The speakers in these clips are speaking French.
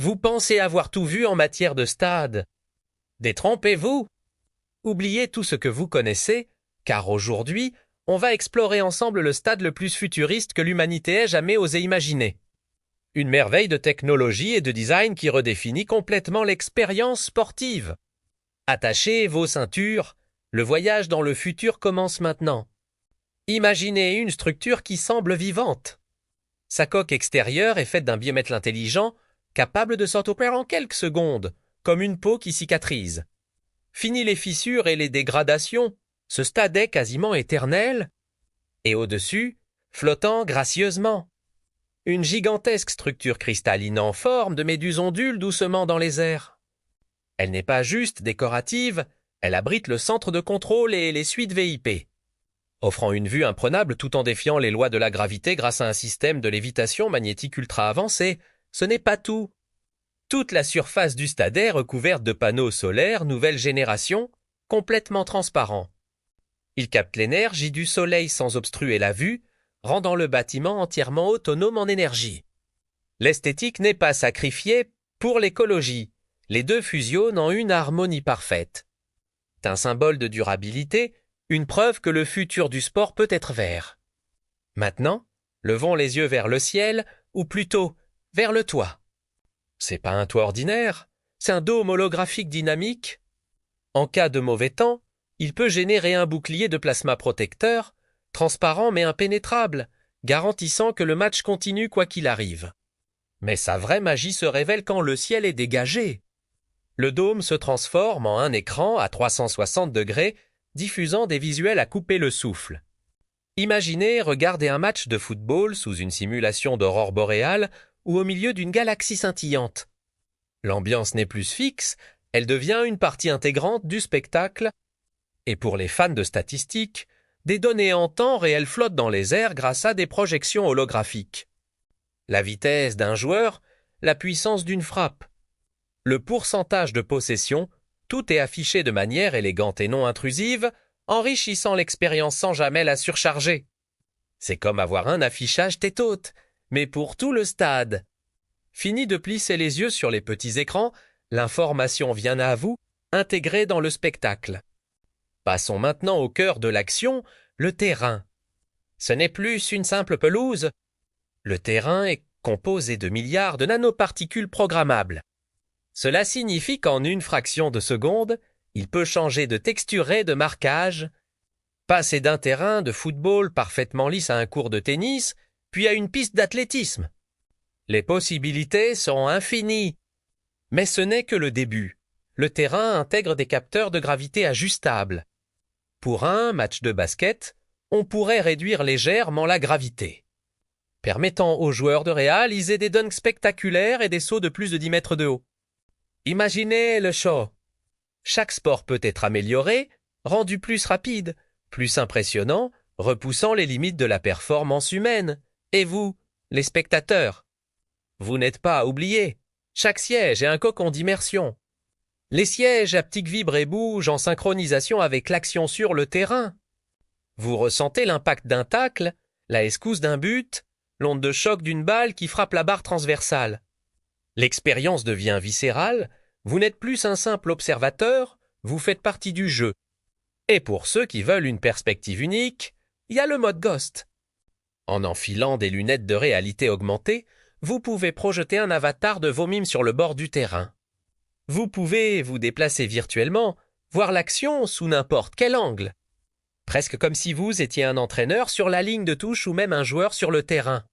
Vous pensez avoir tout vu en matière de stade. Détrompez-vous. Oubliez tout ce que vous connaissez, car aujourd'hui, on va explorer ensemble le stade le plus futuriste que l'humanité ait jamais osé imaginer. Une merveille de technologie et de design qui redéfinit complètement l'expérience sportive. Attachez vos ceintures, le voyage dans le futur commence maintenant. Imaginez une structure qui semble vivante. Sa coque extérieure est faite d'un biomètre intelligent, capable de s'auto-opérer en quelques secondes, comme une peau qui cicatrise. Fini les fissures et les dégradations, ce stade est quasiment éternel, et au-dessus, flottant gracieusement. Une gigantesque structure cristalline en forme de méduse ondule doucement dans les airs. Elle n'est pas juste décorative, elle abrite le centre de contrôle et les suites VIP. Offrant une vue imprenable tout en défiant les lois de la gravité grâce à un système de lévitation magnétique ultra avancé, ce n'est pas tout. Toute la surface du stade est recouverte de panneaux solaires nouvelle génération, complètement transparents. Ils captent l'énergie du soleil sans obstruer la vue, rendant le bâtiment entièrement autonome en énergie. L'esthétique n'est pas sacrifiée pour l'écologie. Les deux fusionnent en une harmonie parfaite. C'est un symbole de durabilité, une preuve que le futur du sport peut être vert. Maintenant, levons les yeux vers le ciel, ou plutôt, vers le toit. C'est pas un toit ordinaire, c'est un dôme holographique dynamique. En cas de mauvais temps, il peut générer un bouclier de plasma protecteur, transparent mais impénétrable, garantissant que le match continue quoi qu'il arrive. Mais sa vraie magie se révèle quand le ciel est dégagé. Le dôme se transforme en un écran à 360 degrés, diffusant des visuels à couper le souffle. Imaginez regarder un match de football sous une simulation d'aurore boréale ou au milieu d'une galaxie scintillante. L'ambiance n'est plus fixe, elle devient une partie intégrante du spectacle, et pour les fans de statistiques, des données en temps réel flottent dans les airs grâce à des projections holographiques. La vitesse d'un joueur, la puissance d'une frappe, le pourcentage de possession, tout est affiché de manière élégante et non intrusive, enrichissant l'expérience sans jamais la surcharger. C'est comme avoir un affichage tête-haute, mais pour tout le stade. Fini de plisser les yeux sur les petits écrans, l'information vient à vous, intégrée dans le spectacle. Passons maintenant au cœur de l'action, le terrain. Ce n'est plus une simple pelouse. Le terrain est composé de milliards de nanoparticules programmables. Cela signifie qu'en une fraction de seconde, il peut changer de texture et de marquage, passer d'un terrain de football parfaitement lisse à un court de tennis, puis à une piste d'athlétisme. Les possibilités sont infinies. Mais ce n'est que le début. Le terrain intègre des capteurs de gravité ajustables. Pour un match de basket, on pourrait réduire légèrement la gravité, permettant aux joueurs de réaliser des dunks spectaculaires et des sauts de plus de 10 mètres de haut. Imaginez le show. Chaque sport peut être amélioré, rendu plus rapide, plus impressionnant, repoussant les limites de la performance humaine. Et vous, les spectateurs? Vous n'êtes pas à oublier. Chaque siège est un cocon d'immersion. Les sièges haptiques vibrent et bougent en synchronisation avec l'action sur le terrain. Vous ressentez l'impact d'un tacle, la escousse d'un but, l'onde de choc d'une balle qui frappe la barre transversale. L'expérience devient viscérale, vous n'êtes plus un simple observateur, vous faites partie du jeu. Et pour ceux qui veulent une perspective unique, il y a le mode Ghost. En enfilant des lunettes de réalité augmentée, vous pouvez projeter un avatar de vos mimes sur le bord du terrain. Vous pouvez vous déplacer virtuellement, voir l'action sous n'importe quel angle. Presque comme si vous étiez un entraîneur sur la ligne de touche ou même un joueur sur le terrain.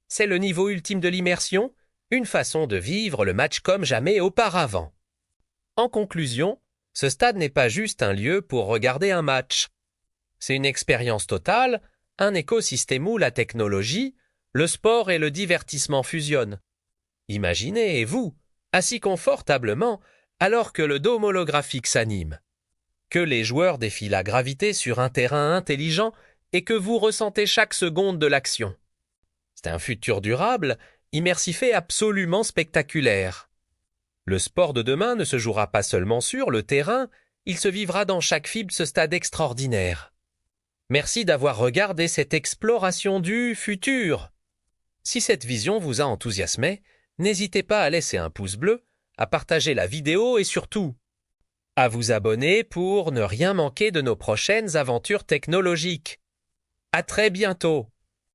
C'est le niveau ultime de l'immersion, une façon de vivre le match comme jamais auparavant. En conclusion, ce stade n'est pas juste un lieu pour regarder un match. C'est une expérience totale, un écosystème où la technologie, le sport et le divertissement fusionnent. Imaginez, vous, assis confortablement, alors que le dôme holographique s'anime, que les joueurs défient la gravité sur un terrain intelligent et que vous ressentez chaque seconde de l'action. C'est un futur durable, immersif et absolument spectaculaire. Le sport de demain ne se jouera pas seulement sur le terrain, il se vivra dans chaque fibre de ce stade extraordinaire. Merci d'avoir regardé cette exploration du futur. Si cette vision vous a enthousiasmé, N'hésitez pas à laisser un pouce bleu, à partager la vidéo et surtout à vous abonner pour ne rien manquer de nos prochaines aventures technologiques. À très bientôt!